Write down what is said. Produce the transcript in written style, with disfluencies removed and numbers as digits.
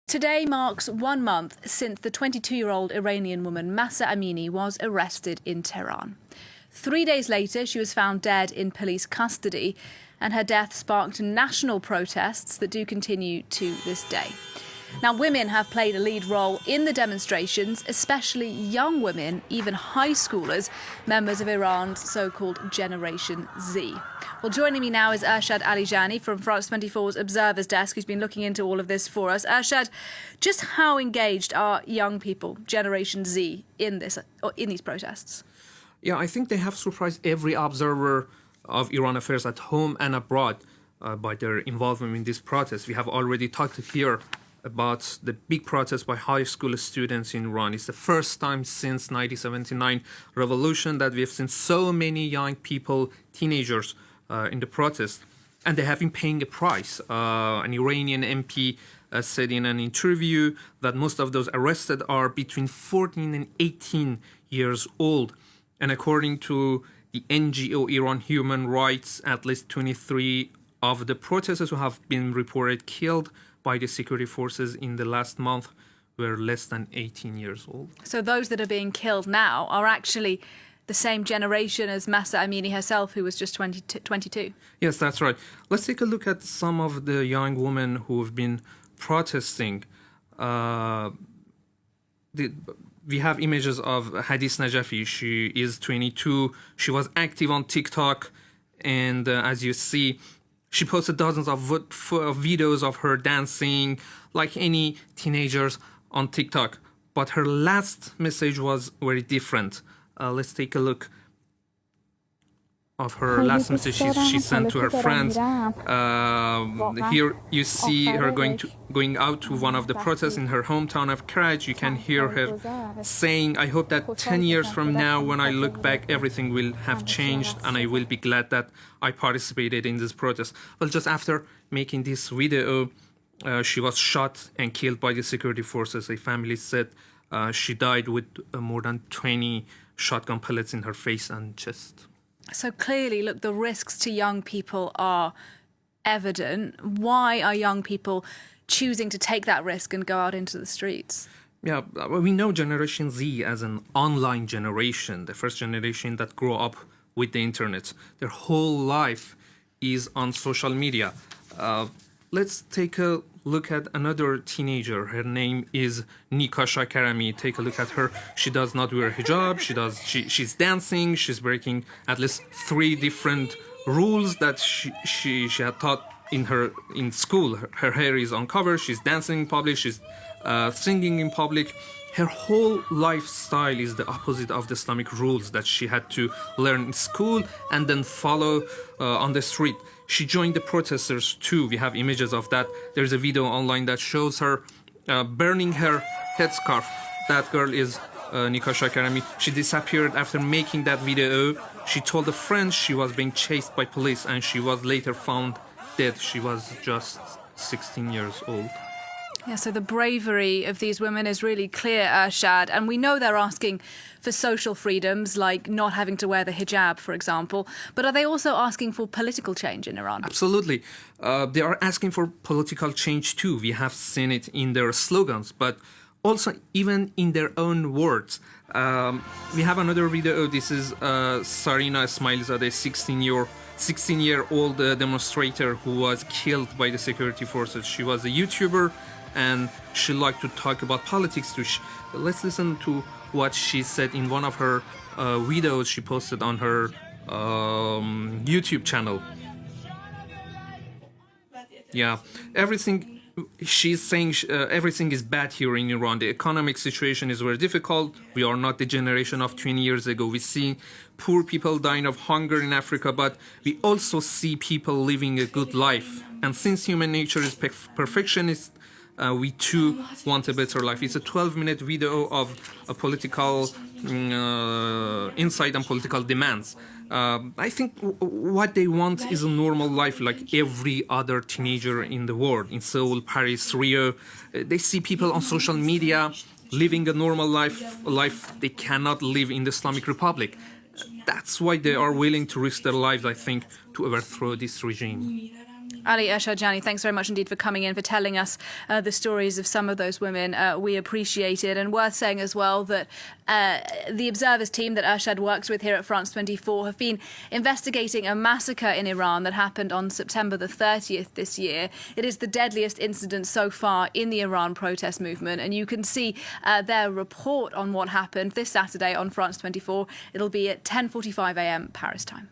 Today marks 1 month since the 22-year-old Iranian woman Mahsa Amini was arrested in Tehran. 3 days later, she was found dead in police custody, and her death sparked national protests that do continue to this day. Now, women have played a lead role in the demonstrations, especially young women, even high schoolers, members of Iran's so-called Generation Z. Well, joining me now is Ershad Alijani from France 24's Observer's Desk, who's been looking into all of this for us. Ershad, just how engaged are young people, Generation Z, in these protests? Yeah, I think they have surprised every observer of Iran affairs at home and abroad by their involvement in this protest. We have already talked here about the big protest by high school students in Iran. It's the first time since 1979 revolution that we have seen so many young people, teenagers, in the protest, and they have been paying a price. An Iranian MP said in an interview that most of those arrested are between 14 and 18 years old. And according to the NGO Iran Human Rights, at least 23 of the protesters who have been reported killed by the security forces in the last month were less than 18 years old. So those that are being killed now are actually the same generation as Mahsa Amini herself, who was just 22. Yes, that's right. Let's take a look at some of the young women who have been protesting. We have images of Hadith Najafishu. She is 22. She was active on TikTok. And as you see, she posted dozens of videos of her dancing like any teenagers on TikTok. But her last message was very different. Let's take a look of her last message she sent to her friends. Here you see her going out to one of the protests in her hometown of Karaj. You can hear her saying, "I hope that 10 years from now, when I look back, everything will have changed and I will be glad that I participated in this protest." Well, just after making this video, she was shot and killed by the security forces. A family said she died with more than 20 shotgun pellets in her face and chest. So clearly, look, the risks to young people are evident. Why are young people choosing to take that risk and go out into the streets? Yeah, we know Generation Z as an online generation, the first generation that grew up with the internet. Their whole life is on social media. Let's take a look at another teenager. Her name is Nikasha Karami. Take a look at her. She does not wear hijab. She's dancing. She's breaking at least 3 different rules that she had taught in school. Her hair is uncovered. She's dancing in public. She's singing in public. Her whole lifestyle is the opposite of the Islamic rules that she had to learn in school and then follow on the street. She joined the protesters too. We have images of that. There's a video online that shows her burning her headscarf. That girl is Nikasha Karami. She disappeared after making that video. She told a friend she was being chased by police and she was later found dead. She was just 16 years old. Yeah, so the bravery of these women is really clear, Ershad, and we know they're asking for social freedoms, like not having to wear the hijab, for example, but are they also asking for political change in Iran? Absolutely. They are asking for political change too. We have seen it in their slogans, but also even in their own words. We have another video. This is Sarina Ismailzadeh, 16-year-old demonstrator who was killed by the security forces. She was a YouTuber and she liked to talk about politics too. Let's listen to what she said in one of her videos she posted on her YouTube channel. Yeah, she's saying everything is bad here in Iran. The economic situation is very difficult. We are not the generation of 20 years ago. We see poor people dying of hunger in Africa, but we also see people living a good life. And since human nature is perfectionist, we too want a better life. It's a 12-minute video of a political insight and political demands. I think what they want is a normal life like every other teenager in the world. In Seoul, Paris, Rio, they see people on social media living a normal life they cannot live in the Islamic Republic. That's why they are willing to risk their lives, I think, to overthrow this regime. Ali Ershad Alijani, thanks very much indeed for coming in, for telling us the stories of some of those women. We appreciate it. And worth saying as well that the Observers team that Ershad works with here at France 24 have been investigating a massacre in Iran that happened on September the 30th this year. It is the deadliest incident so far in the Iran protest movement. And you can see their report on what happened this Saturday on France 24. It'll be at 10:45 a.m. Paris time.